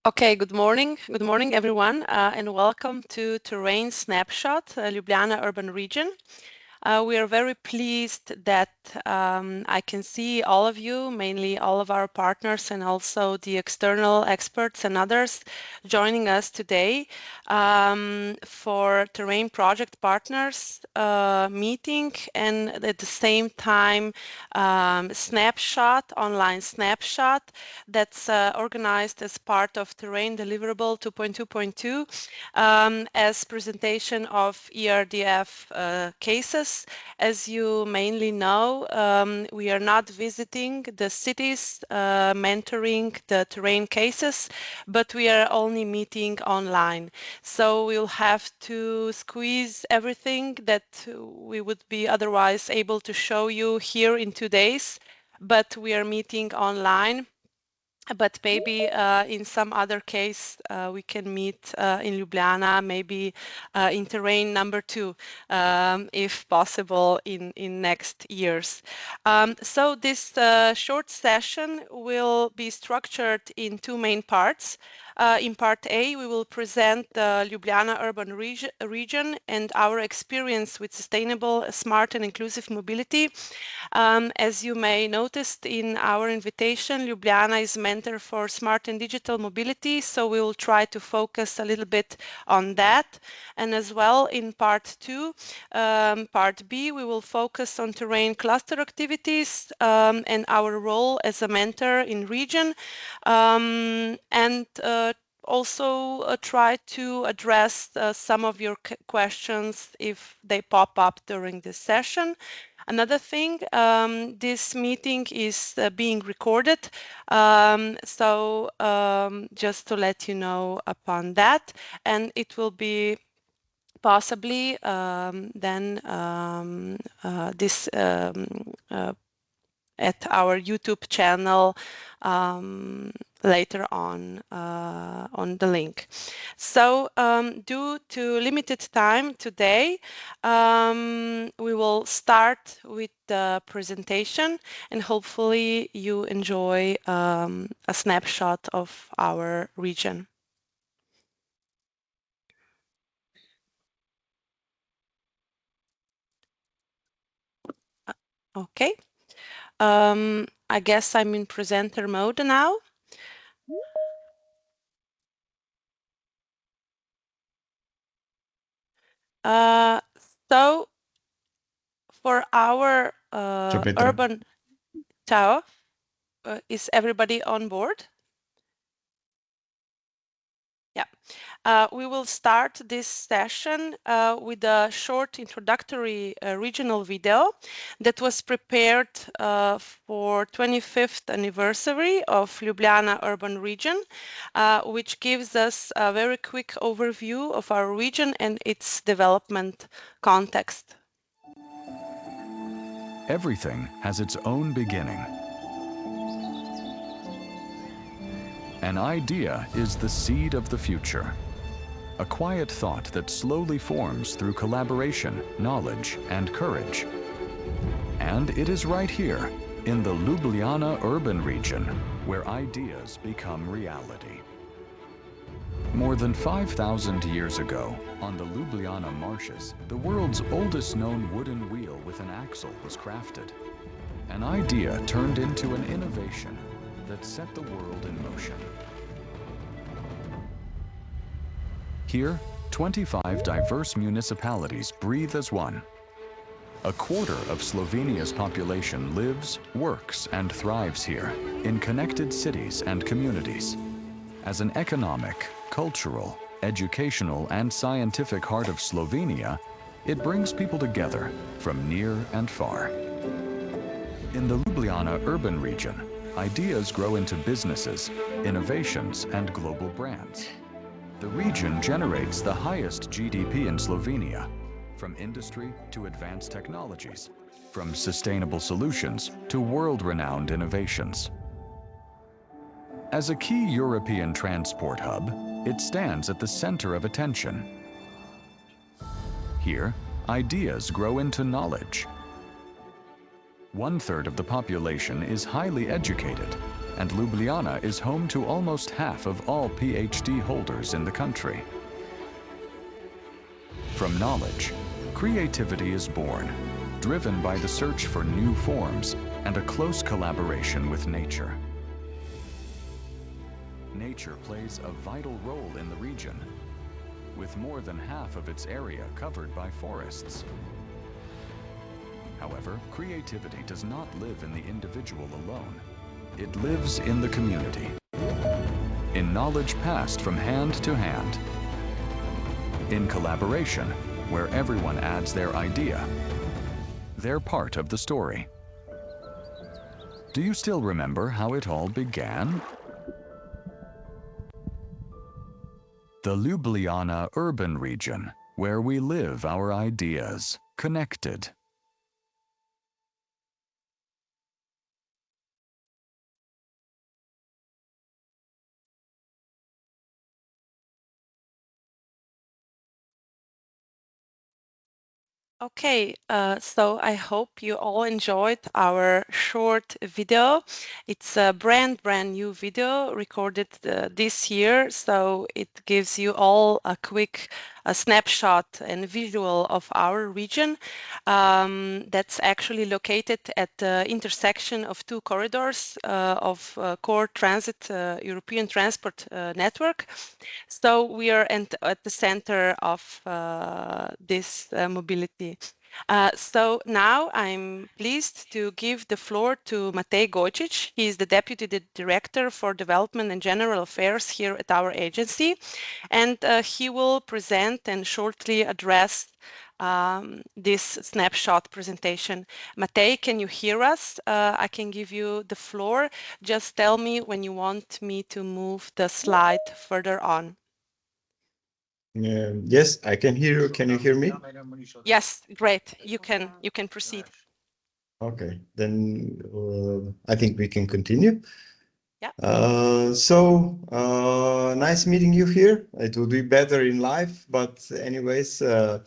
Okay, good morning. Good morning, everyone, and welcome to Terrain Snapshot, Ljubljana Urban Region. We are very pleased that I can see all of you, mainly all of our partners and also the external experts and others joining us today for Terrain Project Partners meeting, and at the same time snapshot, online snapshot that's organized as part of Terrain Deliverable 2.2.2 as presentation of ERDF cases. As you mainly know, we are not visiting the cities mentoring the terrain cases, but we are only meeting online. So we'll have to squeeze everything that we would be otherwise able to show you here in 2 days, but we are meeting online. But maybe in some other case we can meet in Ljubljana, maybe in terrain number 2, if possible in next years. So this short session will be structured in 2 main parts. In part A, we will present the Ljubljana Urban Region and our experience with sustainable, smart and inclusive mobility. As you may noticed in our invitation, Ljubljana is mentor for smart and digital mobility, so we will try to focus a little bit on that. And as well in part 2, part B, we will focus on terrain cluster activities and our role as a mentor in region, and also try to address some of your questions if they pop up during this session. Another thing, this meeting is being recorded, so just to let you know upon that, and it will be possibly then this at our YouTube channel later on the link. So due to limited time today, we will start with the presentation, and hopefully you enjoy a snapshot of our region. Okay. I guess I'm in presenter mode now. So for our urban tower, is everybody on board? Yeah. We will start this session with a short introductory regional video that was prepared for 25th anniversary of Ljubljana Urban Region, which gives us a very quick overview of our region and its development context. Everything has its own beginning. An idea is the seed of the future. A quiet thought that slowly forms through collaboration, knowledge, and courage. And it is right here, in the Ljubljana Urban Region, where ideas become reality. More than 5,000 years ago, on the Ljubljana marshes, the world's oldest known wooden wheel with an axle was crafted. An idea turned into an innovation that set the world in motion. Here, 25 diverse municipalities breathe as one. A quarter of Slovenia's population lives, works, and thrives here, in connected cities and communities. As an economic, cultural, educational, and scientific heart of Slovenia, it brings people together from near and far. In the Ljubljana Urban Region, ideas grow into businesses, innovations, and global brands. The region generates the highest GDP in Slovenia, from industry to advanced technologies, from sustainable solutions to world-renowned innovations. As a key European transport hub, it stands at the center of attention. Here, ideas grow into knowledge. 1/3 of the population is highly educated, and Ljubljana is home to almost half of all PhD holders in the country. From knowledge, creativity is born, driven by the search for new forms and a close collaboration with nature. Nature plays a vital role in the region, with more than half of its area covered by forests. However, creativity does not live in the individual alone. It lives in the community, in knowledge passed from hand to hand, in collaboration, where everyone adds their idea. They're part of the story. Do you still remember how it all began? The Ljubljana Urban Region, where we live our ideas, connected. Okay, so I hope you all enjoyed our short video. It's a brand new video recorded this year, so it gives you all a quick snapshot and visual of our region that's actually located at the intersection of two corridors of core transit European transport network. So we are at the center of this mobility. So now I'm pleased to give the floor to Matej Gojčić. He is the Deputy Director for Development and General Affairs here at our agency, and he will present and shortly address this snapshot presentation. Matej, can you hear us? I can give you the floor. Just tell me when you want me to move the slide further on. Yes, I can hear you. Can you hear me? Yes, great. You can proceed. Okay, then I think we can continue. Yeah. Nice meeting you here. It will be better in live, but anyways, I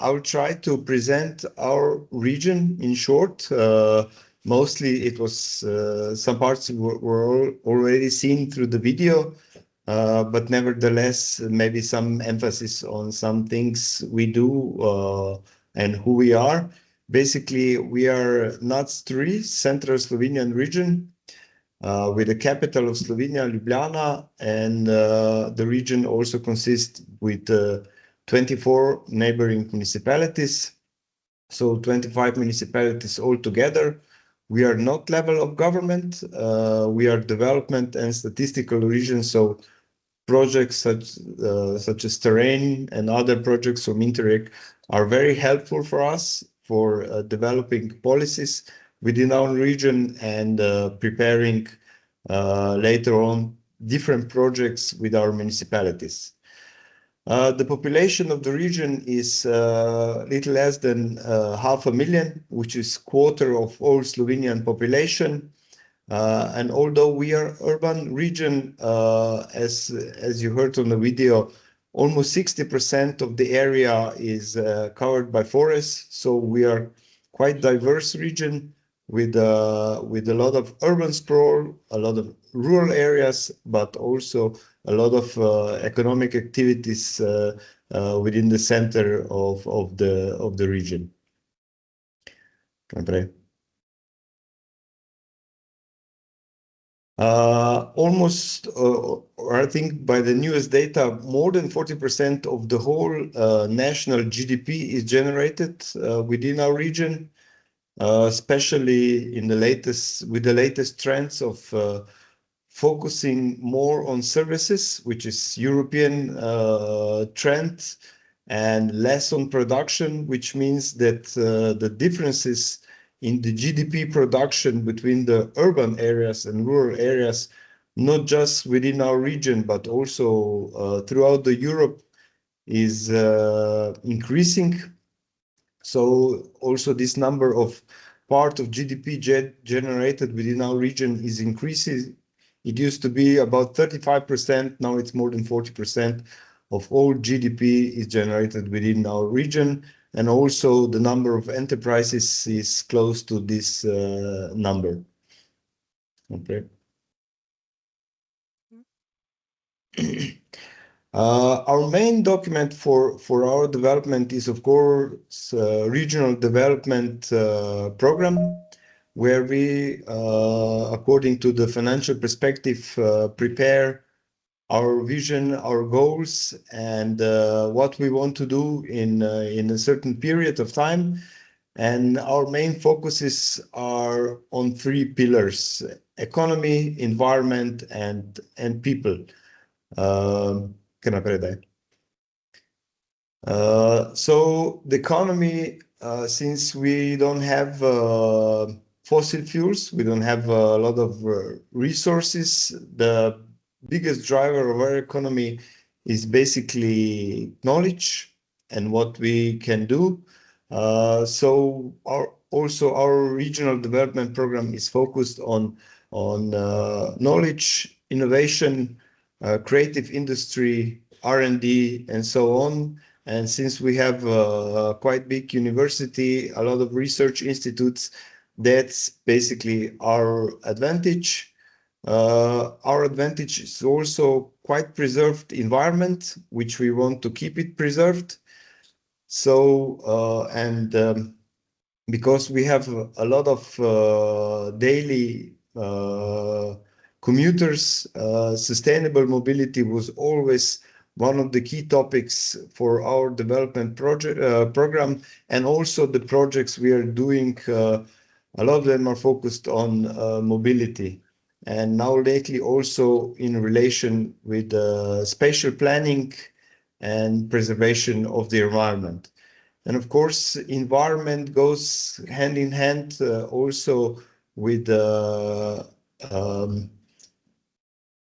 will try to present our region in short. Mostly it was some parts were already seen through the video. But nevertheless, maybe some emphasis on some things we do and who we are. Basically, we are NUTS 3, Central Slovenian region, with the capital of Slovenia, Ljubljana, and the region also consists with 24 neighboring municipalities. So 25 municipalities altogether. We are not level of government. We are development and statistical region. So projects such as terrain and other projects from Interreg are very helpful for us for developing policies within our region and preparing later on different projects with our municipalities. The population of the region is little less than 500,000, which is quarter of all Slovenian population. And although we are urban region, as you heard on the video, almost 60% of the area is covered by forests. So we are quite diverse region with a lot of urban sprawl, a lot of rural areas, but also a lot of economic activities within the center of the region. Almost, or I think by the newest data, more than 40% of the whole national GDP is generated within our region, especially in the latest trends of focusing more on services, which is European trend, and less on production, which means that the differences in the GDP production between the urban areas and rural areas, not just within our region, but also throughout the Europe, is increasing. So also this number of part of GDP generated within our region is increasing. It used to be about 35%, now it's more than 40% of all GDP is generated within our region. And also the number of enterprises is close to this number. Okay. Our main document for our development is, of course, regional development program, where we, according to the financial perspective, prepare our vision, our goals, and what we want to do in a certain period of time. And our main focuses are on three pillars: economy, environment, and people. Can I pray that? So the economy, since we don't have fossil fuels, we don't have a lot of resources, the biggest driver of our economy is basically knowledge and what we can do. So our regional development program is focused on knowledge, innovation, creative industry, R&D, and so on. And since we have a quite big university, a lot of research institutes, that's basically our advantage. Our advantage is also quite preserved environment, which we want to keep it preserved. So, because we have a lot of daily commuters, sustainable mobility was always one of the key topics for our development program, and also the projects we are doing, a lot of them are focused on mobility. And now lately also in relation with spatial planning and preservation of the environment. And of course, environment goes hand in hand also with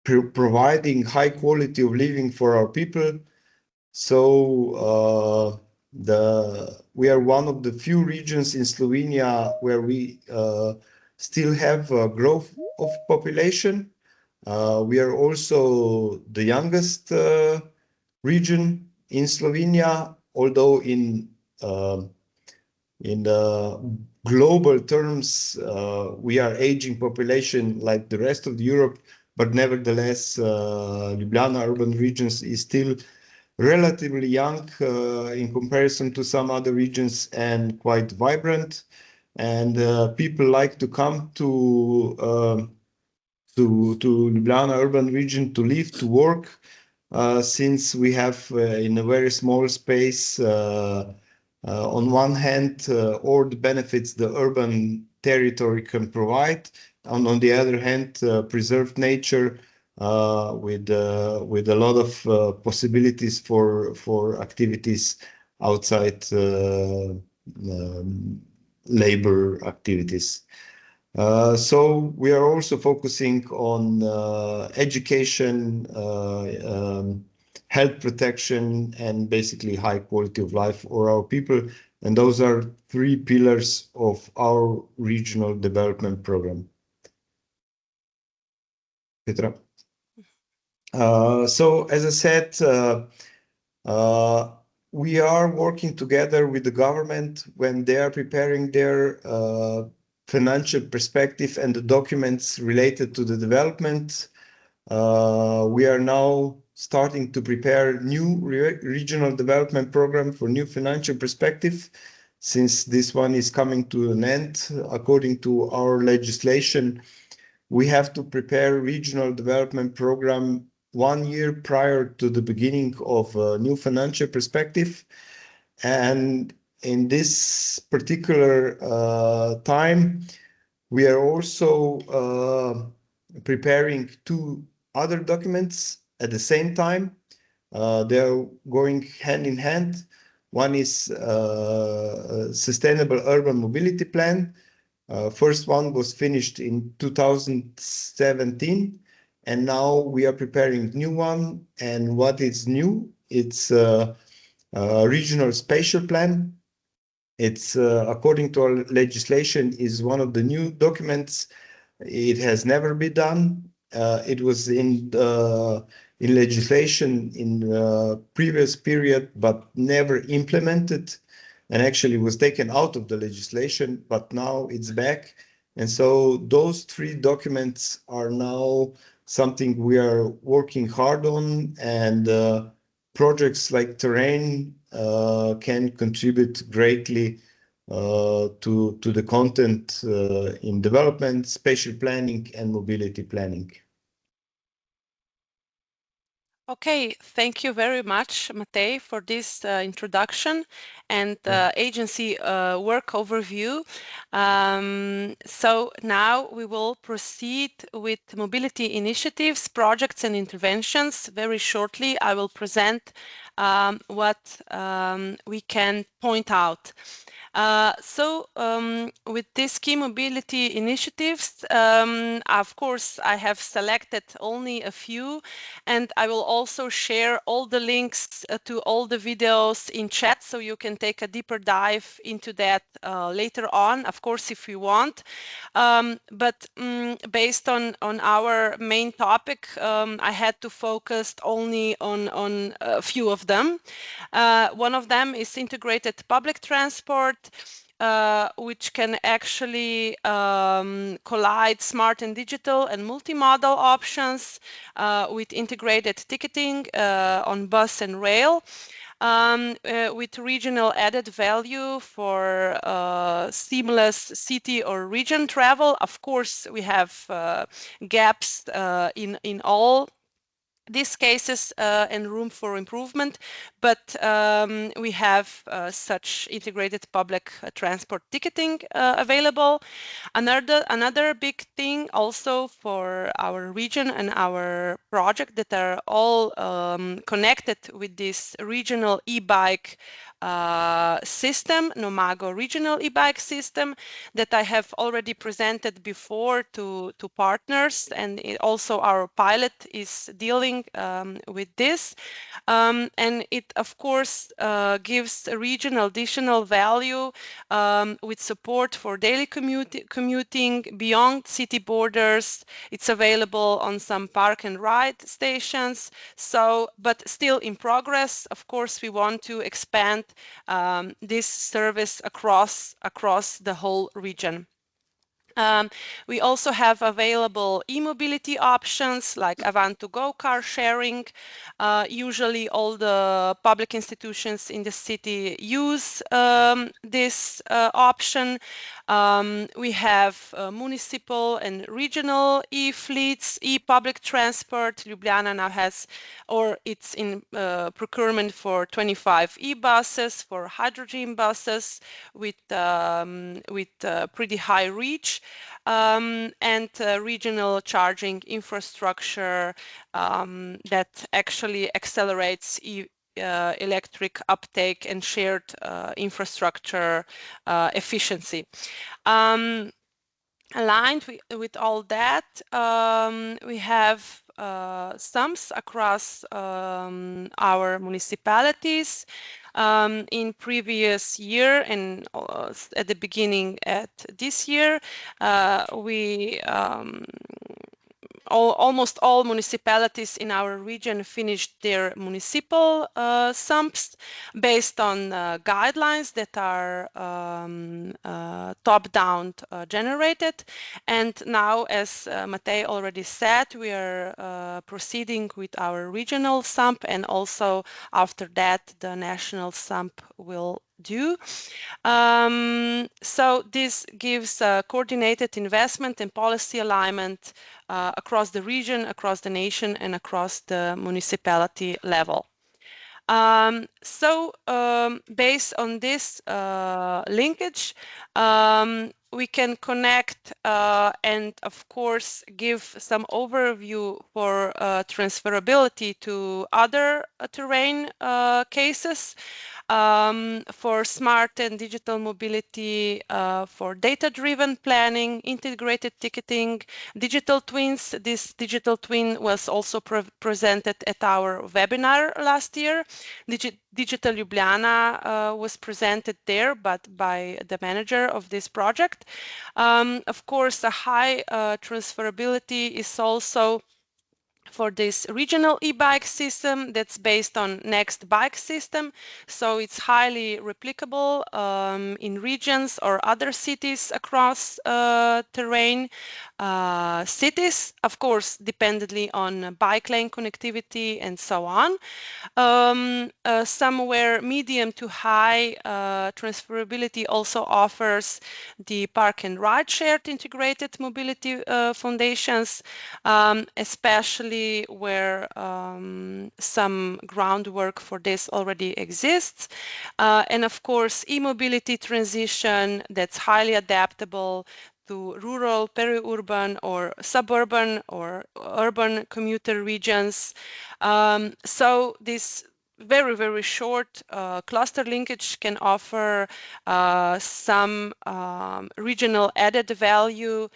providing high quality of living for our people. So we are one of the few regions in Slovenia where we still have a growth of population. We are also the youngest region in Slovenia, although in the global terms, we are aging population like the rest of Europe, but nevertheless, Ljubljana Urban Region is still relatively young in comparison to some other regions and quite vibrant. And people like to come to Ljubljana Urban Region to live, to work, since we have in a very small space, on one hand, all the benefits the urban territory can provide, and on the other hand, preserved nature with a lot of possibilities for activities outside labor activities. So we are also focusing on education, health protection, and basically high quality of life for our people. And those are three pillars of our regional development program. Petra. So as I said, we are working together with the government when they are preparing their financial perspective and the documents related to the development. We are now starting to prepare new regional development program for new financial perspective, since this one is coming to an end. According to our legislation, we have to prepare regional development program 1 year prior to the beginning of a new financial perspective. And in this particular time, we are also preparing two other documents at the same time. They're going hand in hand. One is a sustainable urban mobility plan. First one was finished in 2017, and now we are preparing new one. And what is new? It's a regional spatial plan. It's according to our legislation is one of the new documents. It has never been done. It was in legislation in previous period, but never implemented, and actually was taken out of the legislation. But now it's back, and so those three documents are now something we are working hard on, and projects like Terrain can contribute greatly to the content in development, spatial planning, and mobility planning. Okay, thank you very much, Matej, for this introduction and agency work overview. So now we will proceed with mobility initiatives, projects, and interventions. Very shortly, I will present what we can point out. With these key mobility initiatives, of course, I have selected only a few, and I will also share all the links to all the videos in chat, so you can take a deeper dive into that later on, of course, if you want. But based on our main topic, I had to focus only on a few of them. One of them is integrated public transport, which can actually collide smart and digital and multimodal options with integrated ticketing on bus and rail. With regional added value for seamless city or region travel. Of course, we have gaps in all these cases and room for improvement, but we have such integrated public transport ticketing available. Another big thing also for our region and our project that are all connected with this regional e-bike system, Nomago regional e-bike system, that I have already presented before to partners, and also our pilot is dealing with this. And it, of course, gives a regional additional value with support for daily commuting beyond city borders. It's available on some park and ride stations. So, but still in progress. Of course, we want to expand this service across the whole region. We also have available e-mobility options like Avant2Go car sharing. Usually all the public institutions in the city use this option. We have municipal and regional e-fleets, e-public transport. Ljubljana now has, or it's in procurement for 25 e-buses, for hydrogen buses with pretty high reach. And regional charging infrastructure that actually accelerates electric uptake and shared infrastructure efficiency. Aligned with all that, we have sums across our municipalities. In previous year and at the beginning at this year, we almost all municipalities in our region finished their municipal sumps based on guidelines that are top-down generated. And now, as Matej already said, we are proceeding with our regional sump, and also after that the national sump will do. So this gives coordinated investment and policy alignment across the region, across the nation, and across the municipality level. Based on this linkage, we can connect and of course give some overview for transferability to other terrain cases. For smart and digital mobility, for data-driven planning, integrated ticketing, digital twins. This digital twin was also presented at our webinar last year. Digital Ljubljana was presented there, but by the manager of this project. Of course, a high transferability is also for this regional e-bike system that's based on Next Bike system. So it's highly replicable in regions or other cities across terrain. Cities, of course, dependently on bike lane connectivity and so on. Somewhere medium to high transferability also offers the park and ride shared integrated mobility foundations, especially where some groundwork for this already exists. And of course, e-mobility transition that's highly adaptable to rural, peri-urban, or suburban or urban commuter regions. So this very, very short cluster linkage can offer some regional added value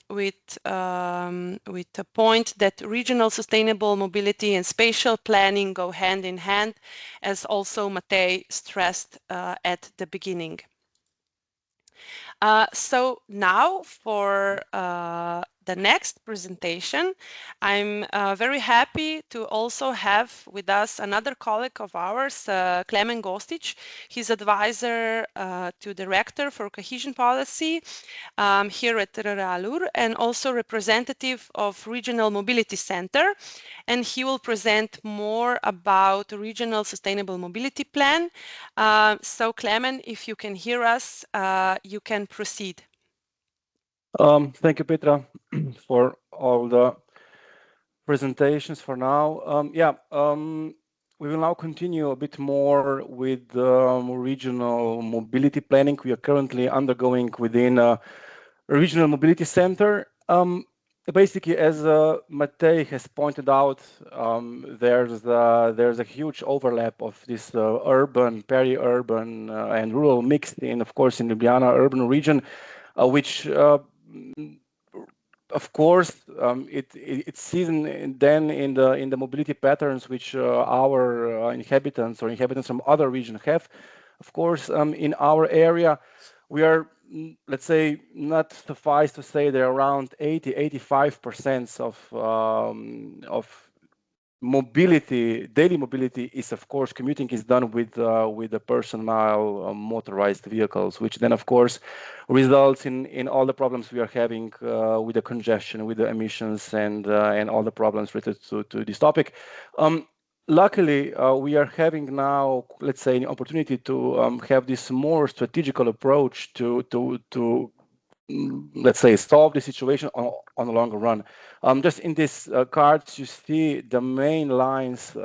with a point that regional sustainable mobility and spatial planning go hand in hand, as also Matej stressed at the beginning. So now for the next presentation, I'm very happy to also have with us another colleague of ours, Klemen Gostić. He's advisor to Director for Cohesion Policy here at RRALUR and also representative of Regional Mobility Center. And he will present more about Regional Sustainable Mobility Plan. So Klemen, if you can hear us, you can proceed. Thank you, Petra, for all the presentations for now. We will now continue a bit more with regional mobility planning we are currently undergoing within a regional mobility center. Basically, as Matej has pointed out, there's a huge overlap of this urban, peri-urban, and rural mixed in, of course, in Ljubljana urban region, which of course, it's seen then in the mobility patterns which our inhabitants or inhabitants from other regions have. Of course, in our area, we are, let's say, not suffice to say they're around 85% of mobility, daily mobility is, of course, commuting is done with the personal motorized vehicles, which then, of course, results in all the problems we are having with the congestion, with the emissions, and all the problems related to this topic. Luckily, we are having now, let's say, an opportunity to have this more strategical approach to let's say, solve the situation on the longer run. Just in these cards, you see the main lines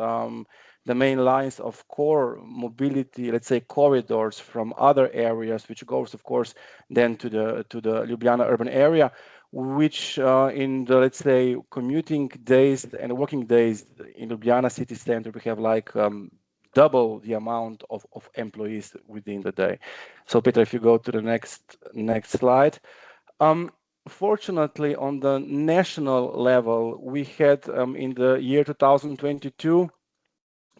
of core mobility, let's say, corridors from other areas, which goes, of course, then to the Ljubljana urban area, which in the, let's say, commuting days and working days in Ljubljana city center, we have like double the amount of employees within the day. So Peter, if you go to the next slide. Fortunately, on the national level, we had in the year 2022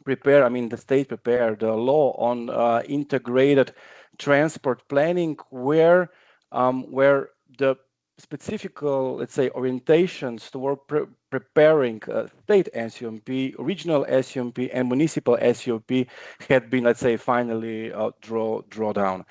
the state prepared a law on integrated transport planning, where the specific, let's say, orientations toward preparing state SUMP, regional SUMP, and municipal SUMP had been, let's say, finally draw down.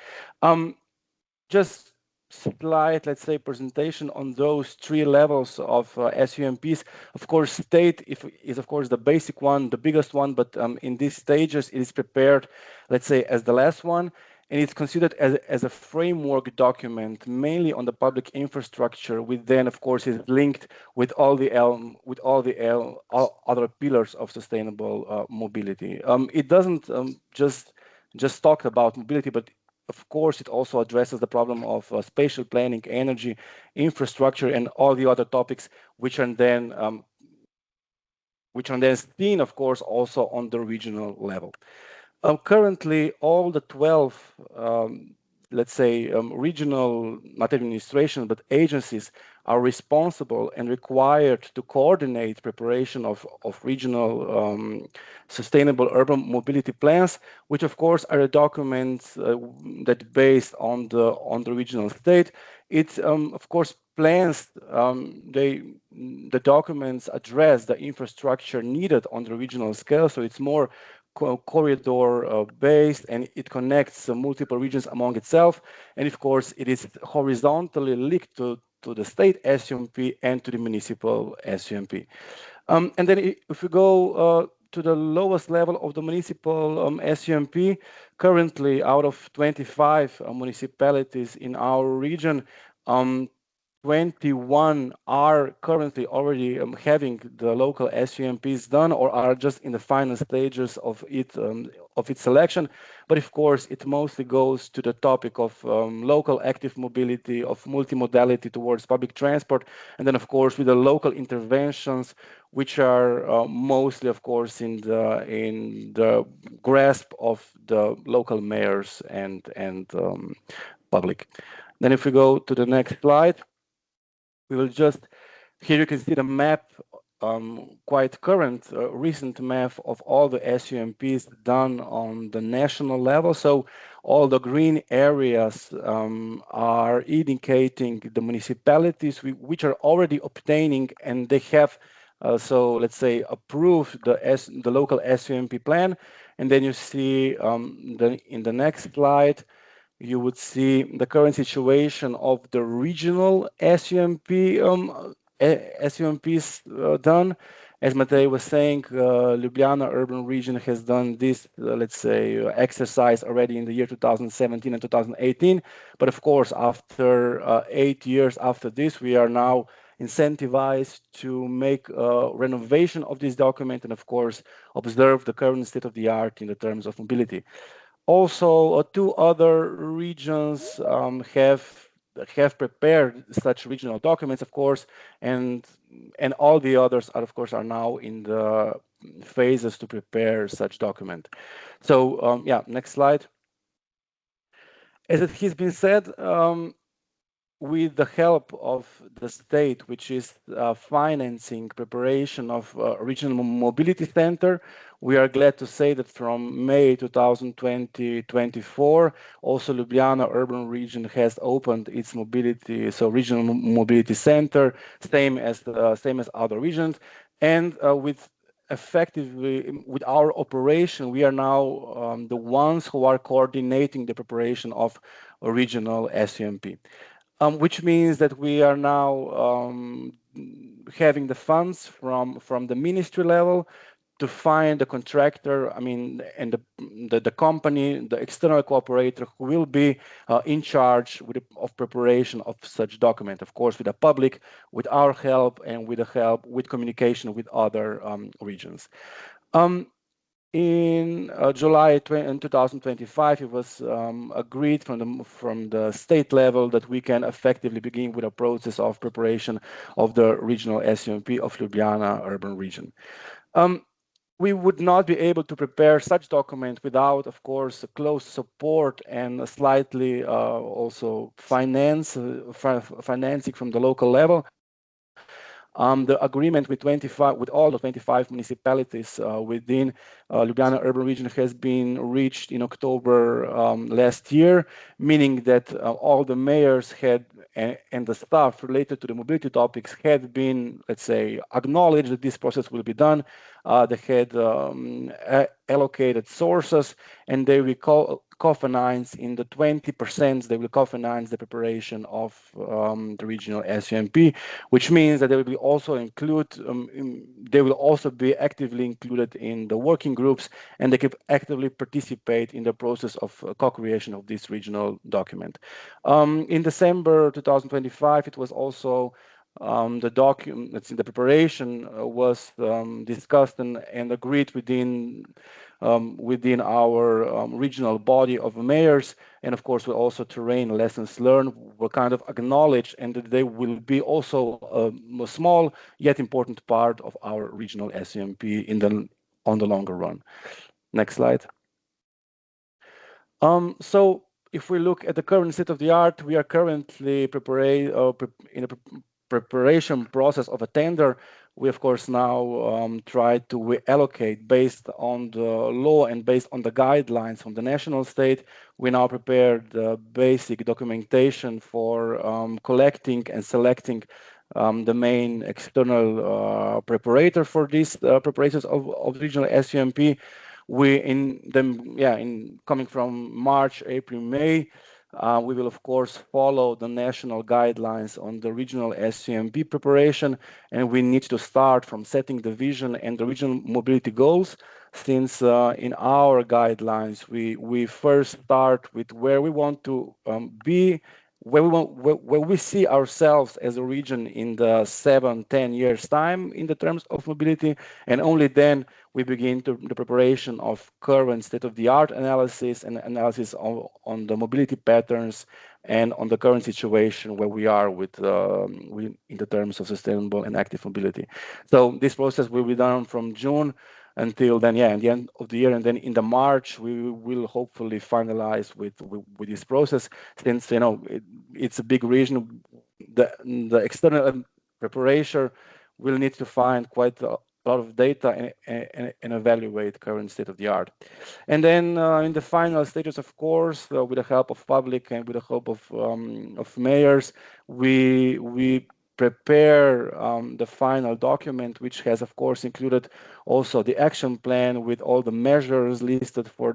Just slight, let's say, presentation on those three levels of SUMPs. Of course, state is of course the basic one, the biggest one, but in these stages it is prepared, let's say, as the last one. and it's considered as a framework document, mainly on the public infrastructure, which then, of course, is linked with all the all other pillars of sustainable mobility. It doesn't just talk about mobility, but of course, it also addresses the problem of spatial planning, energy, infrastructure, and all the other topics, which are then seen, of course, also on the regional level. Currently, all the 12, let's say, regional, not administration, but agencies are responsible and required to coordinate preparation of regional sustainable urban mobility plans, which of course are documents that based on the regional state. It's of course plans, the documents address the infrastructure needed on the regional scale, so it's more corridor based, and it connects multiple regions among itself, and of course it is horizontally linked to the state SUMP and to the municipal SUMP. And then if we go to the lowest level of the municipal SUMP, currently out of 25 municipalities in our region, 21 are currently already having the local SUMPs done or are just in the final stages of its selection. But of course, it mostly goes to the topic of local active mobility, of multimodality towards public transport, and then of course with the local interventions, which are mostly, of course, in the grasp of the local mayors and public. Then if we go to the next slide, we will just, here you can see the map, quite current, recent map of all the SUMPs done on the national level. So all the green areas are indicating the municipalities which are already obtaining, and they have, so let's say, approved the local SUMP plan. And then you see in the next slide, you would see the current situation of the regional SUMPs done. As Matej was saying, Ljubljana Urban Region has done this, let's say, exercise already in the year 2017 and 2018. But of course, after 8 years after this, we are now incentivized to make a renovation of this document and, of course, observe the current state of the art in the terms of mobility. Also, two other regions have prepared such regional documents, of course, and all the others are, of course, are now in the phases to prepare such document. So yeah, next slide. As it has been said, with the help of the state, which is financing preparation of regional mobility center, we are glad to say that from May 2024, also Ljubljana Urban Region has opened its mobility, so regional mobility center, same as other regions, and with our operation, we are now the ones who are coordinating the preparation of a regional SUMP. Which means that we are now having the funds from the ministry level to find the contractor, I mean, and the company, the external cooperator who will be in charge of preparation of such document, of course, with the public, with our help, and with communication with other regions. In July 2025, it was agreed from the state level that we can effectively begin with a process of preparation of the regional SUMP of Ljubljana Urban Region. We would not be able to prepare such document without, of course, a close support and a slightly also financing from the local level. The agreement with all the 25 municipalities within Ljubljana Urban Region has been reached in October last year, meaning that all the mayors had and the staff related to the mobility topics had been, let's say, acknowledged that this process will be done. They had allocated sources, and they will co-finance in the 20%. They will co-finance the preparation of the regional SUMP, which means that they will be also include. They will also be actively included in the working groups, and they can actively participate in the process of co-creation of this regional document. In December 2025, it was also the document, let's see, the preparation was discussed and agreed within our regional body of mayors, and of course, also terrain lessons learned were kind of acknowledged, and that they will be also a small yet important part of our regional SUMP on the longer run. Next slide. So if we look at the current state of the art, we are currently in a preparation process of a tender. We, of course, now try to allocate based on the law and based on the guidelines from the national state. We now prepared the basic documentation for collecting and selecting the main external preparator for these preparations of regional SUMP. We in coming from March, April, May, we will of course follow the national guidelines on the regional SUMP preparation, and we need to start from setting the vision and the regional mobility goals. Since in our guidelines we first start with where we want to be, where we see ourselves as a region in the 7-10 years time in the terms of mobility, and only then we begin the preparation of current state-of-the-art analysis and analysis on the mobility patterns and on the current situation where we are in the terms of sustainable and active mobility. So this process will be done from June until then, at the end of the year, and then in the March we will hopefully finalize with this process. Since it's a big region, the external preparation will need to find quite a lot of data and evaluate current state of the art. And then in the final stages, of course, with the help of public and with the help of mayors, we prepare the final document, which has, of course, included also the action plan with all the measures listed for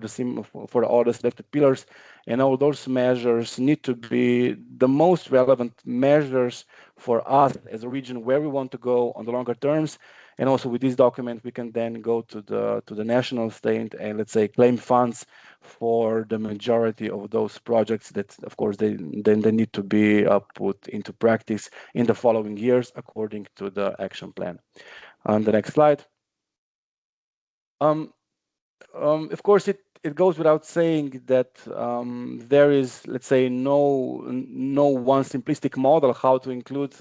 all the selected pillars, and all those measures need to be the most relevant measures for us as a region where we want to go on the longer terms. And also with this document, we can then go to the national state and, let's say, claim funds for the majority of those projects that, of course, they need to be put into practice in the following years according to the action plan. On the next slide. Of course, it goes without saying that there is, let's say, no one simplistic model how to include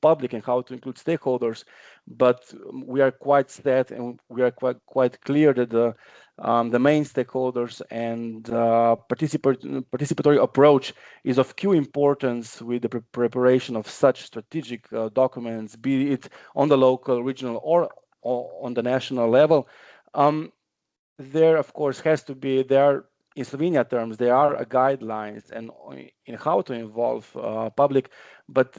public and how to include stakeholders, but we are quite set and we are quite clear that the main stakeholders and participatory approach is of key importance with the preparation of such strategic documents, be it on the local, regional, or on the national level. There, of course, has to be, in Slovenia terms, there are guidelines and in how to involve public, but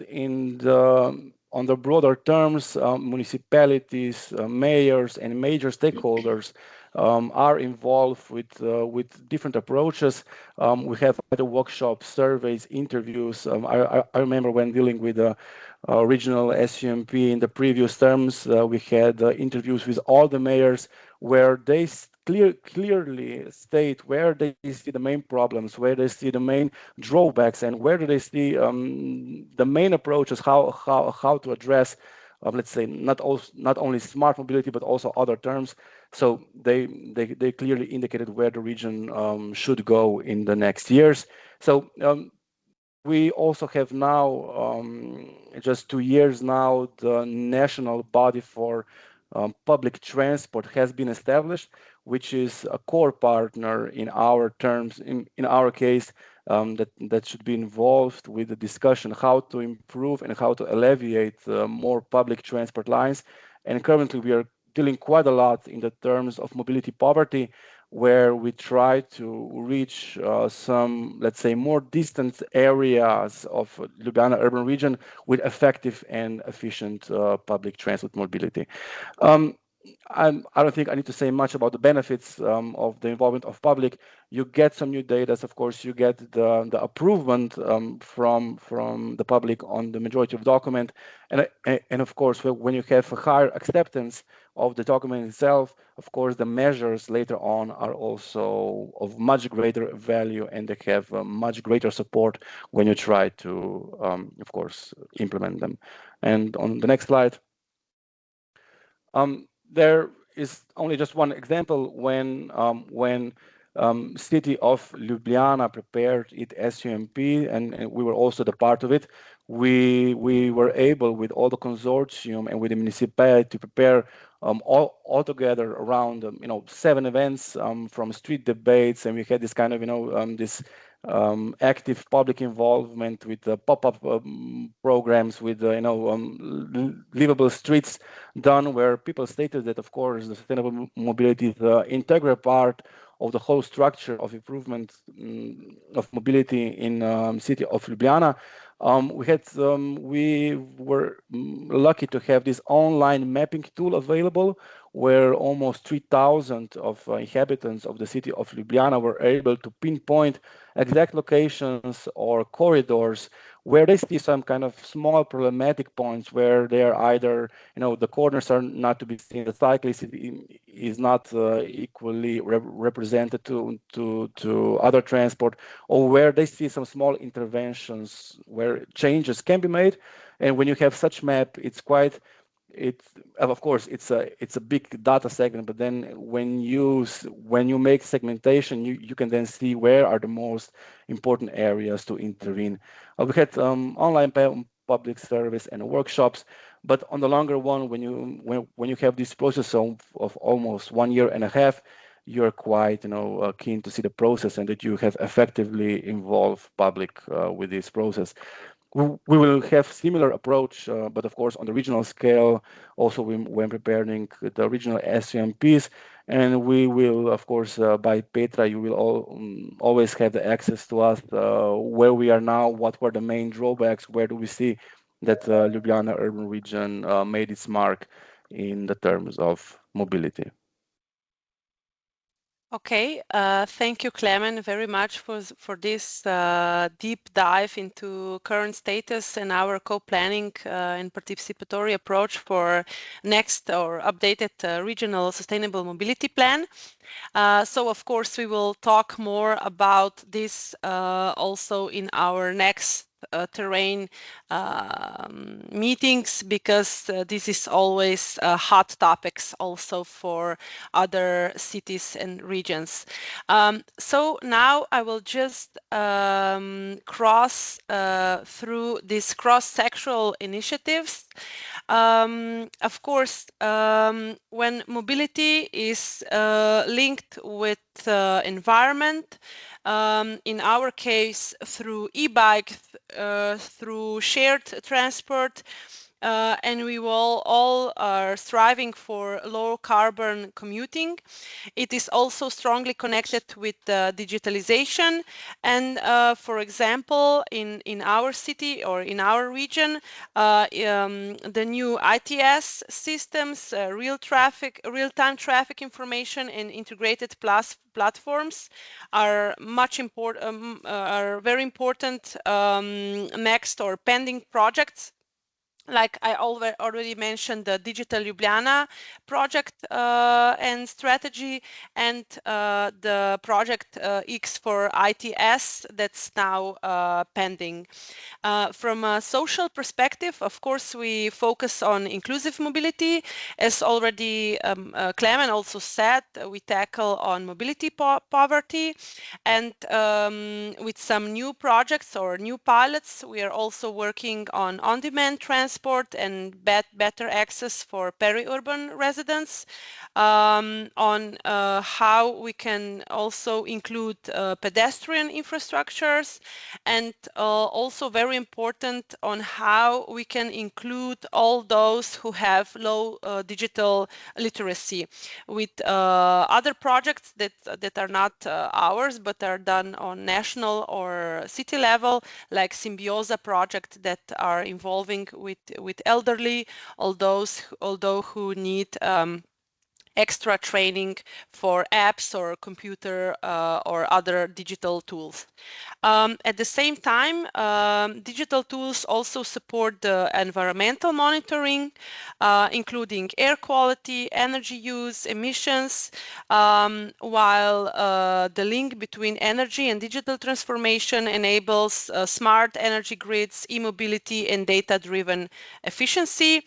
on the broader terms, municipalities, mayors, and major stakeholders are involved with different approaches. We have other workshops, surveys, interviews. I remember when dealing with the regional SUMP in the previous terms, we had interviews with all the mayors where they clearly state where they see the main problems, where they see the main drawbacks, and where do they see the main approaches, how to address, let's say, not only smart mobility, but also other terms. So they clearly indicated where the region should go in the next years. So we also have now, just 2 years now, the national body for public transport has been established, which is a core partner in our terms, in our case, that should be involved with the discussion how to improve and how to alleviate more public transport lines. And currently we are dealing quite a lot in the terms of mobility poverty, where we try to reach some, let's say, more distant areas of Ljubljana Urban Region with effective and efficient public transport mobility. I don't think I need to say much about the benefits of the involvement of public. You get some new data. Of course, you get the approval from the public on the majority of document, and of course, when you have a higher acceptance of the document itself, of course, the measures later on are also of much greater value, and they have much greater support when you try to, of course, implement them. And on the next slide. There is only just one example when city of Ljubljana prepared its SUMP, and we were also the part of it. We were able with all the consortium and with the municipality to prepare all together around 7 events from street debates, and we had this kind of this active public involvement with pop-up programs with livable streets done, where people stated that, of course, the sustainable mobility is an integral part of the whole structure of improvement of mobility in city of Ljubljana. We were lucky to have this online mapping tool available, where almost 3,000 of inhabitants of the city of Ljubljana were able to pinpoint exact locations or corridors where they see some kind of small problematic points, where they are either, the corners are not to be seen, the cyclist is not equally represented to other transport, or where they see some small interventions where changes can be made. And when you have such map, it's of course it's a big data segment, but then when you make segmentation, you can then see where are the most important areas to intervene. We had online public service and workshops, but on the longer one, when you have this process of almost 1.5 years, you're quite keen to see the process and that you have effectively involved public with this process. We will have similar approach, but of course on the regional scale, also when preparing the regional SUMPs, and we will, of course, by Petra, you will always have the access to us where we are now, what were the main drawbacks, where do we see that Ljubljana Urban Region made its mark in the terms of mobility. Okay, thank you, Clement, very much for this deep dive into current status and our co-planning and participatory approach for next or updated regional sustainable mobility plan. So, of course, we will talk more about this also in our next terrain meetings, because this is always hot topics also for other cities and regions. So now I will just cross through these cross-sectoral initiatives. Of course, when mobility is linked with environment, in our case through e-bike, through shared transport, and we will all are striving for low carbon commuting. It is also strongly connected with digitalization, and for example, in our city or in our region, the new ITS systems, real-time traffic information, and integrated platforms are are very important next or pending projects. Like I already mentioned, the Digital Ljubljana project and strategy, and the project X for ITS that's now pending. From a social perspective, of course, we focus on inclusive mobility. As already Clement also said, we tackle on mobility poverty, and with some new projects or new pilots, we are also working on on-demand transport and better access for peri-urban residents, on how we can also include pedestrian infrastructures, and also very important on how we can include all those who have low digital literacy with other projects that are not ours but are done on national or city level, like Symbiosa project that are involving with elderly, although who need extra training for apps or computer or other digital tools. At the same time, digital tools also support the environmental monitoring, including air quality, energy use, emissions, while the link between energy and digital transformation enables smart energy grids, e-mobility, and data-driven efficiency.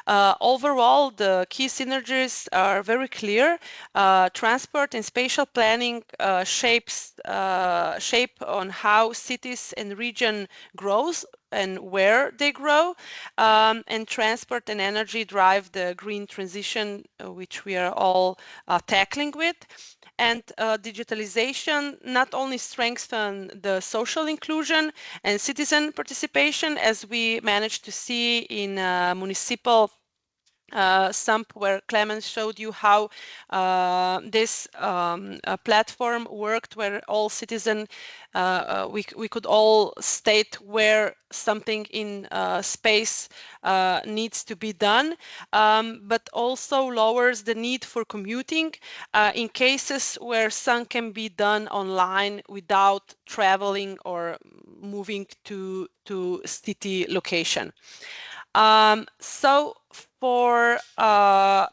Overall, the key synergies are very clear. Transport and spatial planning shape on how cities and region grows and where they grow, and transport and energy drive the green transition, which we are all tackling with. And digitalization not only strengthen the social inclusion and citizen participation, as we managed to see in municipal SUMP, where Clemens showed you how this platform worked, where all citizens, we could all state where something in space needs to be done, but also lowers the need for commuting in cases where some can be done online without traveling or moving to city location. So for at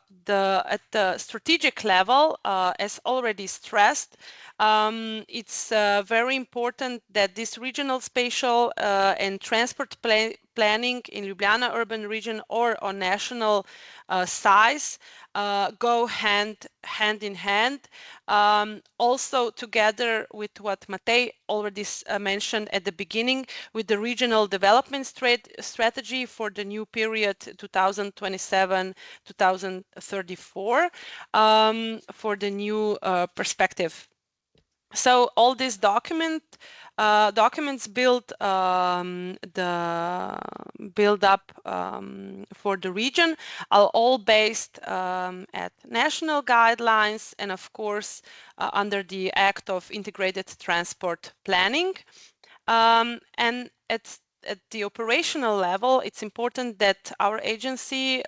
the strategic level, as already stressed, it's very important that this regional spatial and transport planning in Ljubljana Urban Region or on national size go hand in hand. Also together with what Matej already mentioned at the beginning, with the regional development strategy for the new period 2027-2034 for the new perspective. So all these documents build up for the region are all based at national guidelines and of course under the Act of Integrated Transport Planning. And at the operational level, it's important that our agency,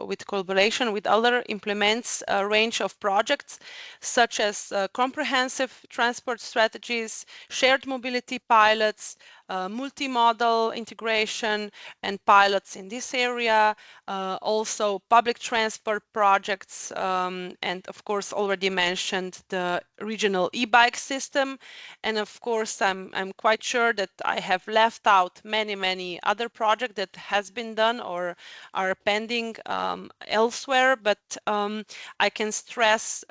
with collaboration with other, implements a range of projects such as comprehensive transport strategies, shared mobility pilots, multimodal integration and pilots in this area, also public transport projects, and of course already mentioned the regional e-bike system. And of course I'm quite sure that I have left out many other projects that has been done or are pending elsewhere, but I can stress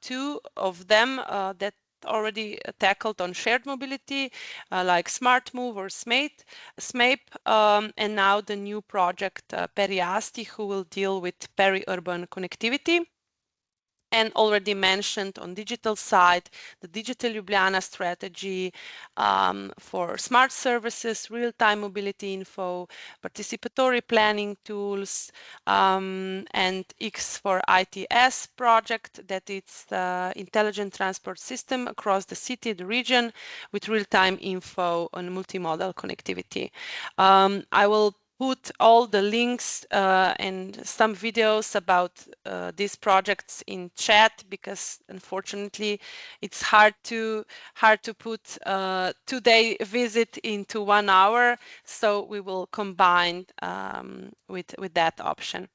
two of them that already tackled on shared mobility, like Smart Move or SMAPE, and now the new project Periasti, who will deal with peri-urban connectivity. And already mentioned on digital side, the Digital Ljubljana strategy for smart services, real-time mobility info, participatory planning tools, and X for ITS project, that it's the intelligent transport system across the city, the region, with real-time info on multimodal connectivity. I will put all the links and some videos about these projects in chat, because unfortunately it's hard to put a 2-day visit into 1 hour, so we will combine with that option.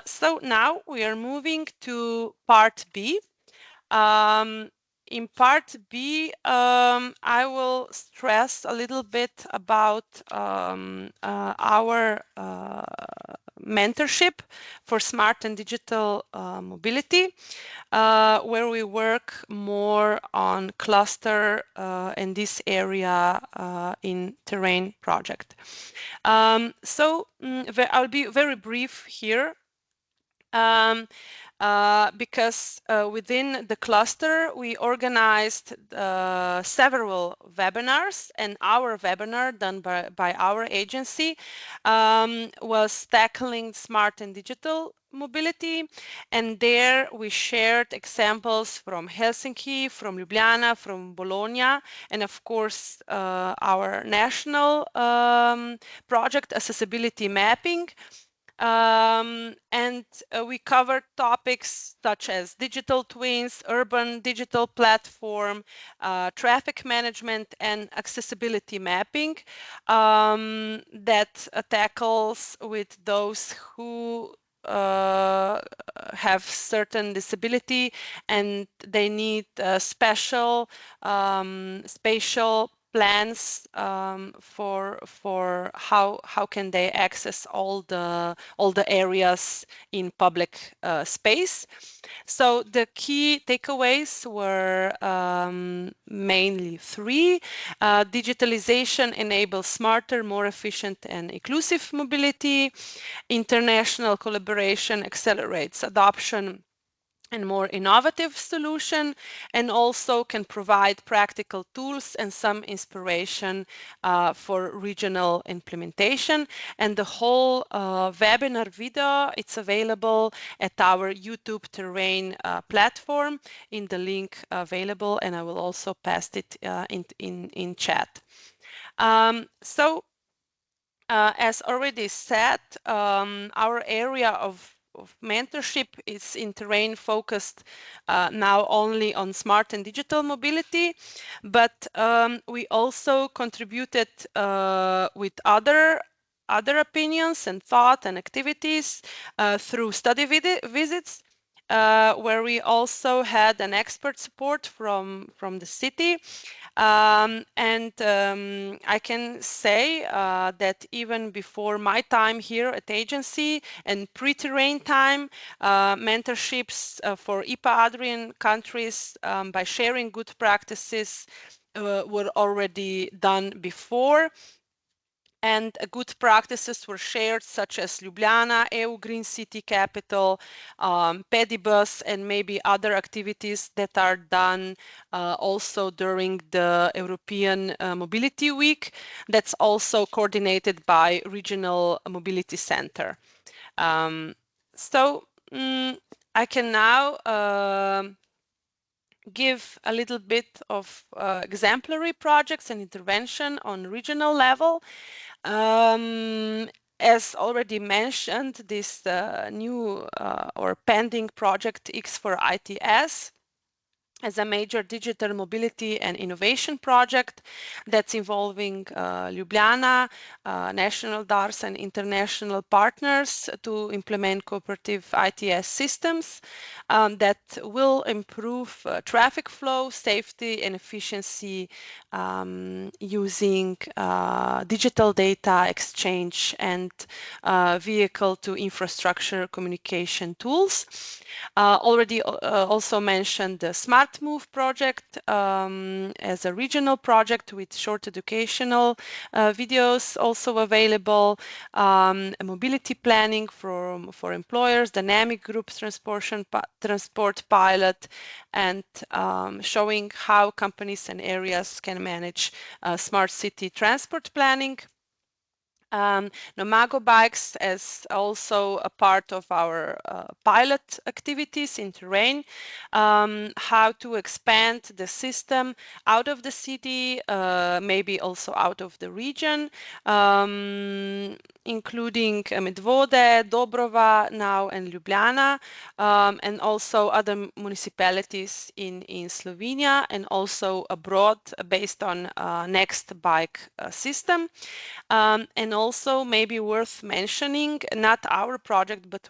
So now we are moving to part B. In part B, I will stress a little bit about our mentorship for smart and digital mobility, where we work more on cluster in this area in terrain project. So I'll be very brief here. Because within the cluster we organized several webinars, and our webinar done by our agency was tackling smart and digital mobility, and there we shared examples from Helsinki, from Ljubljana, from Bologna, and of course our national project accessibility mapping. And we covered topics such as digital twins, urban digital platform, traffic management, and accessibility mapping that tackles with those who have certain disability and they need special spatial plans for how can they access all the areas in public space. So the key takeaways were mainly three. Digitalization enables smarter, more efficient and inclusive mobility. International collaboration accelerates adoption and more innovative solution, and also can provide practical tools and some inspiration for regional implementation. And the whole webinar video, it's available at our YouTube Terrain platform in the link available, and I will also pass it in chat. As already said, our area of mentorship is in terrain focused now only on smart and digital mobility, but we also contributed with other opinions and thought and activities through study visits, where we also had an expert support from the city. I can say that even before my time here at agency and pre-terrain time, mentorships for IPA-Adrian countries by sharing good practices were already done before. And good practices were shared, such as Ljubljana, EU Green City Capital, Pedibus, and maybe other activities that are done also during the European Mobility Week. That's also coordinated by Regional Mobility Center. I can now give a little bit of exemplary projects and intervention on regional level. As already mentioned, this new or pending project X for ITS as a major digital mobility and innovation project that's involving Ljubljana, national DARS and international partners to implement cooperative ITS systems that will improve traffic flow, safety and efficiency using digital data exchange and vehicle to infrastructure communication tools. Already also mentioned the Smart Move project as a regional project with short educational videos also available, mobility planning for employers, dynamic group transport pilot, and showing how companies and areas can manage smart city transport planning. Nomago bikes as also a part of our pilot activities in terrain, how to expand the system out of the city, maybe also out of the region, including Medvode, Dobrova now and Ljubljana, and also other municipalities in Slovenia and also abroad based on next bike system. And also maybe worth mentioning, not our project, but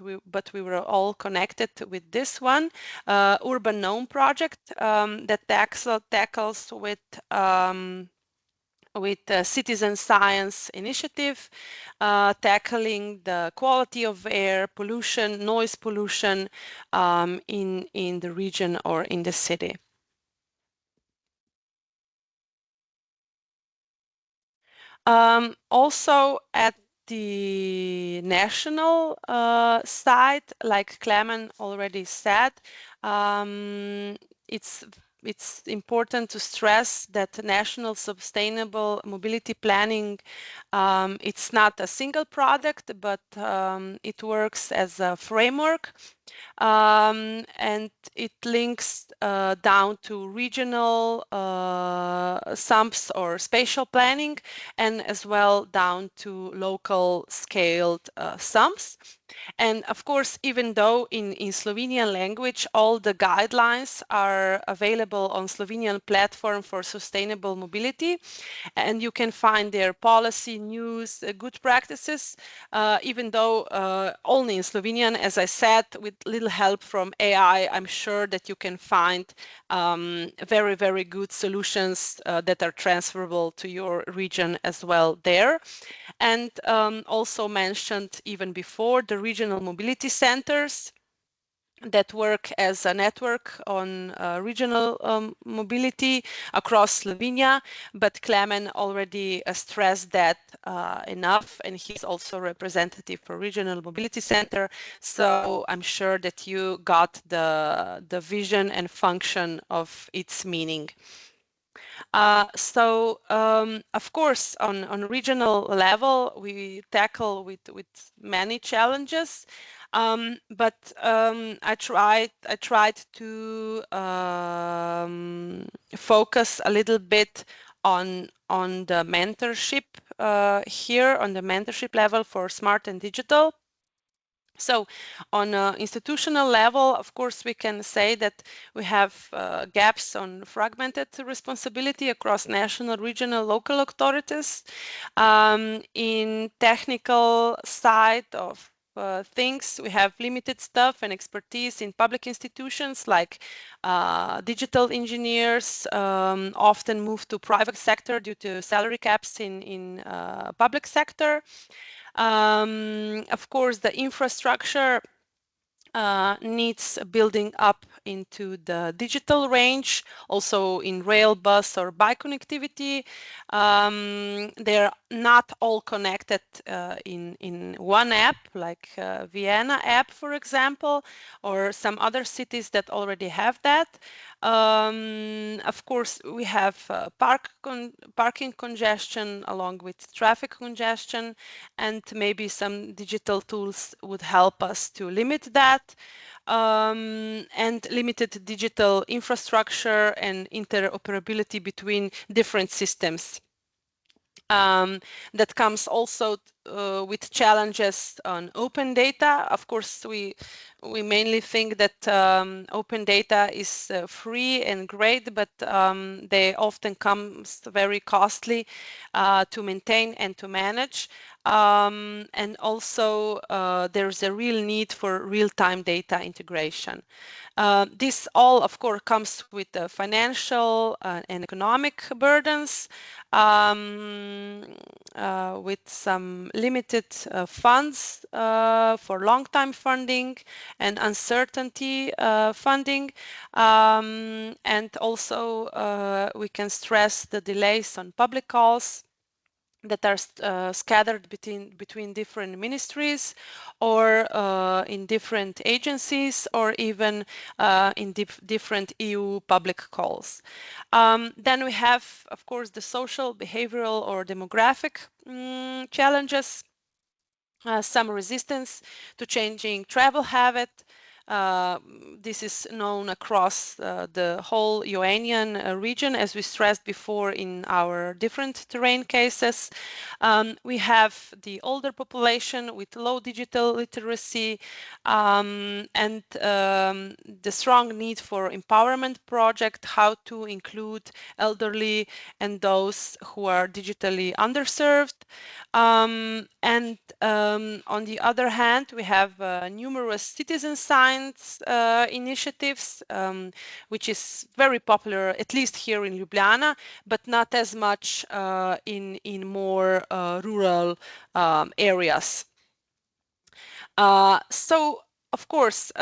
we were all connected with this one, Urban Gnome project that tackles with citizen science initiative, tackling the quality of air, pollution, noise pollution in the region or in the city. Also at the national side, like Clement already said, it's important to stress that national sustainable mobility planning, it's not a single product, but it works as a framework and it links down to regional SUMPs or spatial planning, and as well down to local scaled SUMPs. And of course, even though in Slovenian language, all the guidelines are available on Slovenian platform for sustainable mobility, and you can find their policy, news, good practices, even though only in Slovenian, as I said, with little help from AI, I'm sure that you can find very, very good solutions that are transferable to your region as well there. And also mentioned even before, the regional mobility centers that work as a network on regional mobility across Slovenia, but Klemen already stressed that enough, and he's also representative for Regional Mobility Center, so I'm sure that you got the vision and function of its meaning. Of course, on regional level, we tackle with many challenges, but I tried to focus a little bit on the mentorship here, on the mentorship level for smart and digital. So on an institutional level, of course, we can say that we have gaps on fragmented responsibility across national, regional, local authorities. In technical side of things, we have limited staff and expertise in public institutions, like digital engineers often move to private sector due to salary caps in public sector. Of course, the infrastructure needs building up into the digital range, also in rail, bus, or bike connectivity. They're not all connected in one app, like Vienna app, for example, or some other cities that already have that. Of course, we have parking congestion along with traffic congestion, and maybe some digital tools would help us to limit that. And limited digital infrastructure and interoperability between different systems. That comes also with challenges on open data. Of course, we mainly think that open data is free and great, but they often come very costly to maintain and to manage. And also there's a real need for real-time data integration. This all, of course, comes with financial and economic burdens, with some limited funds for long-time funding and uncertainty funding. And also we can stress the delays on public calls that are scattered between different ministries, or in different agencies, or even in different EU public calls. Then we have, of course, the social, behavioral, or demographic challenges. Some resistance to changing travel habit. This is known across the whole Ioanian region, as we stressed before in our different terrain cases. We have the older population with low digital literacy, and the strong need for empowerment project, how to include elderly and those who are digitally underserved. And on the other hand, we have numerous citizen science initiatives, which is very popular, at least here in Ljubljana, but not as much in more rural areas. So, of course,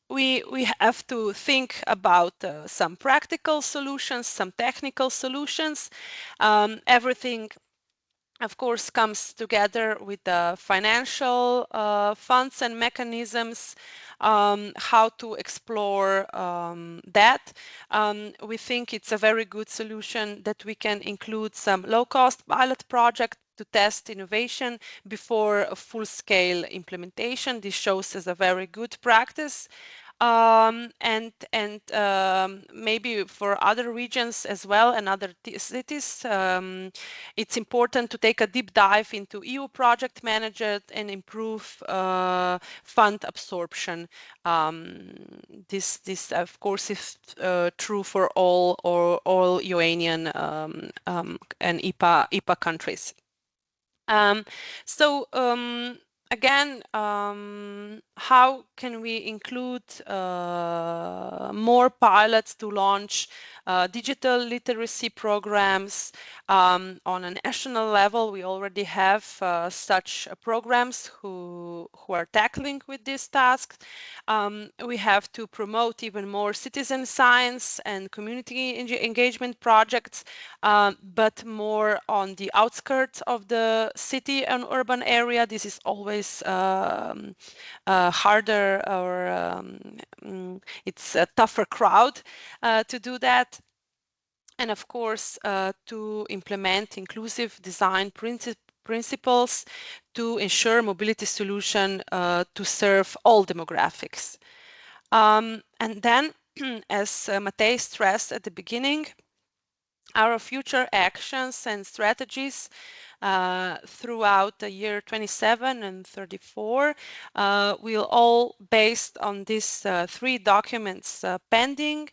we have to think about some practical solutions, some technical solutions. Everything, of course, comes together with the financial funds and mechanisms, how to explore that. We think it's a very good solution that we can include some low-cost pilot project to test innovation before a full-scale implementation. This shows as a very good practice. Maybe for other regions as well and other cities, it's important to take a deep dive into EU project management and improve fund absorption. This of course is true for all UANian and IPA countries. Again, how can we include more pilots to launch digital literacy programs on a national level? We already have such programs who are tackling with these tasks. We have to promote even more citizen science and community engagement projects, but more on the outskirts of the city and urban area. This is always harder, or it's a tougher crowd to do that. And of course, to implement inclusive design principles to ensure mobility solution to serve all demographics. And then, as Matej stressed at the beginning, our future actions and strategies throughout the year 27 and 34 will all based on these three documents pending.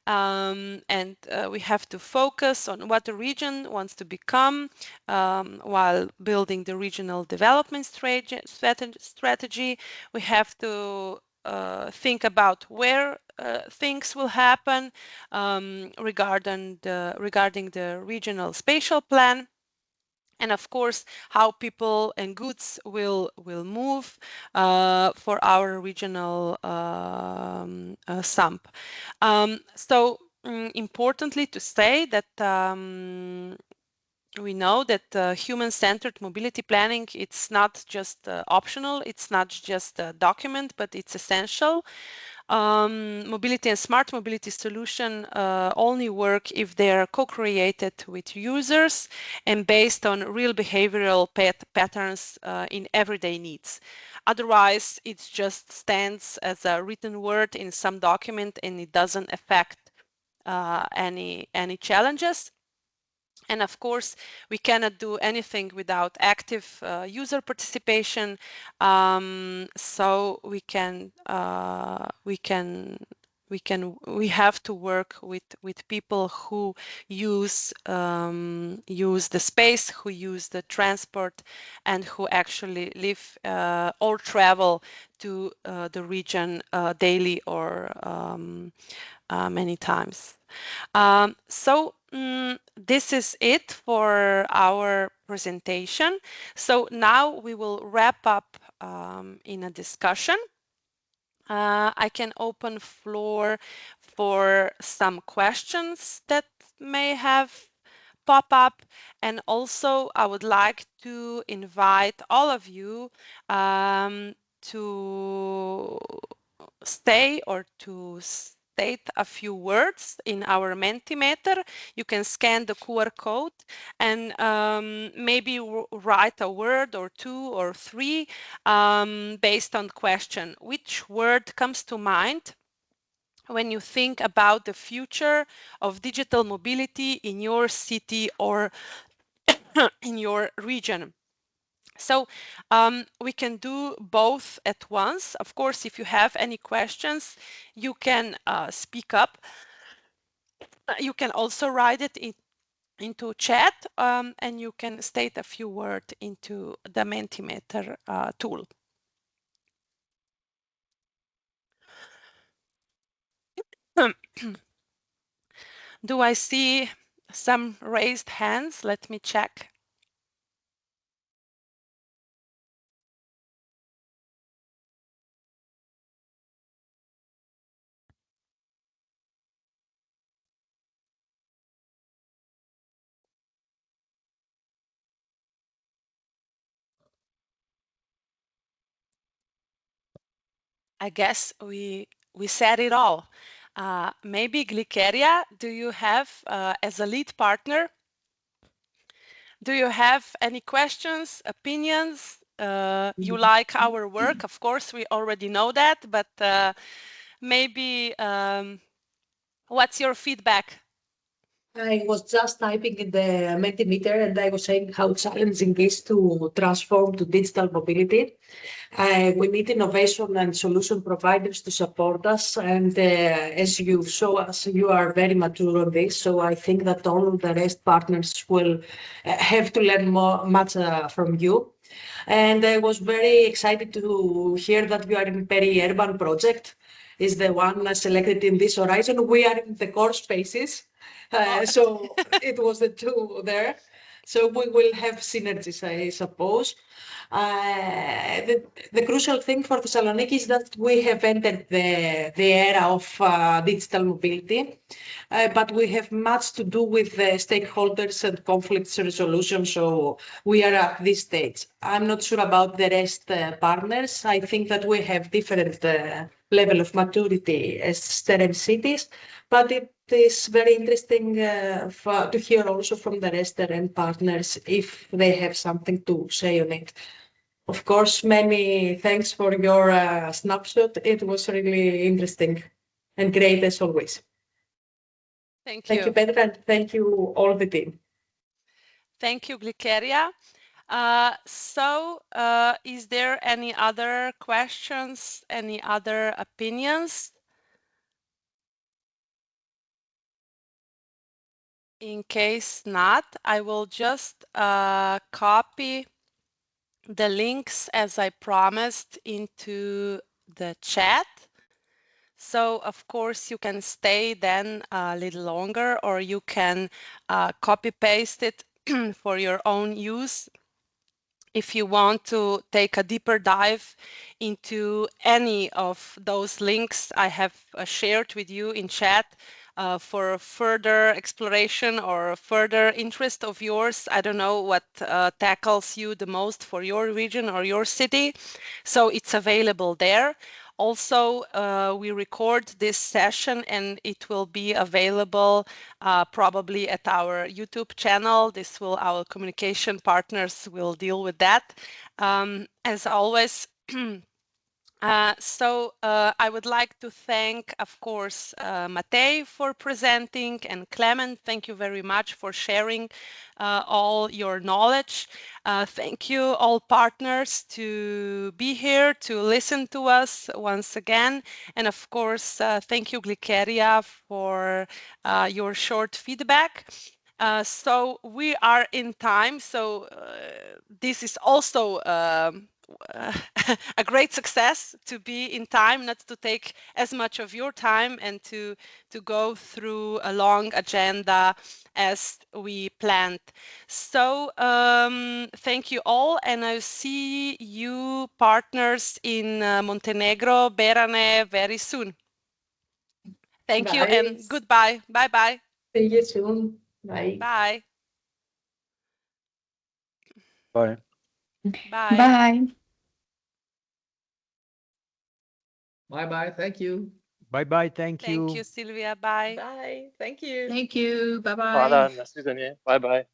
We have to focus on what the region wants to become while building the regional development strategy. We have to think about where things will happen regarding the regional spatial plan, and of course how people and goods will move for our regional SAMP. Importantly to say that we know that human-centered mobility planning, it's not just optional, it's not just a document, but it's essential. Mobility and smart mobility solution only work if they are co-created with users and based on real behavioral patterns in everyday needs. Otherwise, it just stands as a written word in some document and it doesn't affect any challenges. And of course, we cannot do anything without active user participation. So we have to work with people who use the space, who use the transport, and who actually live or travel to the region daily or many times. This is it for our presentation. So now we will wrap up in a discussion. I can open floor for some questions that may have pop up, and also I would like to invite all of you to stay or to state a few words in our Mentimeter. You can scan the QR code and maybe write a word or two or three based on question. Which word comes to mind when you think about the future of digital mobility in your city or in your region? So we can do both at once. Of course, if you have any questions, you can speak up. You can also write it into chat, and you can state a few words into the Mentimeter tool. Do I see some raised hands? Let me check. I guess we said it all. Maybe Glikeria, do you have as a lead partner do you have any questions, opinions? You like our work? Of course, we already know that, but maybe what's your feedback? I was just typing in the Mentimeter and I was saying how challenging it is to transform to digital mobility. We need innovation and solution providers to support us. And as you show us, you are very mature on this. So I think that all of the rest partners will have to learn much from you. And I was very excited to hear that you are in peri-urban project. Is the one selected in this horizon. We are in the core spaces. So it was the two there. So we will have synergies, I suppose. The crucial thing for Thessaloniki is that we have entered the era of digital mobility, but we have much to do with the stakeholders and conflicts resolution. So we are at this stage. I'm not sure about the rest partners. I think that we have different level of maturity as STEM cities, but it is very interesting to hear also from the rest and partners if they have something to say on it. Of course, many thanks for your snapshot. It was really interesting and great as always. Thank Thank you, you. Petra, and thank you all the team. Thank you, Glikeria. Is there any other questions, any other opinions? In case not, I will just copy the links as I promised into the chat. So of course you can stay then a little longer, or you can copy paste it for your own use if you want to take a deeper dive into any of those links I have shared with you in chat for further exploration or further interest of yours. I don't know what tackles you the most for your region or your city. So it's available there. Also, we record this session and it will be available probably at our YouTube channel. Our communication partners will deal with that. As always, I would like to thank, of course, Matej for presenting, and Clement, thank you very much for sharing all your knowledge. Thank you all partners to be here, to listen to us once again. And of course, thank you, Glikeria, for your short feedback. So we are in time. So this is also a great success to be in time, not to take as much of your time and to go through a long agenda as we planned. So thank you all, and I see you partners in Montenegro, Berane, very soon. Thank you and goodbye. Bye bye. See you soon. Bye. Bye. Bye. Bye. Bye. Bye-bye. Thank you. Bye-bye. Thank you. Thank you, Sylvia. Bye. Bye. Thank you. Thank you. Bye-bye. Hvala, nasviđanje. Bye bye.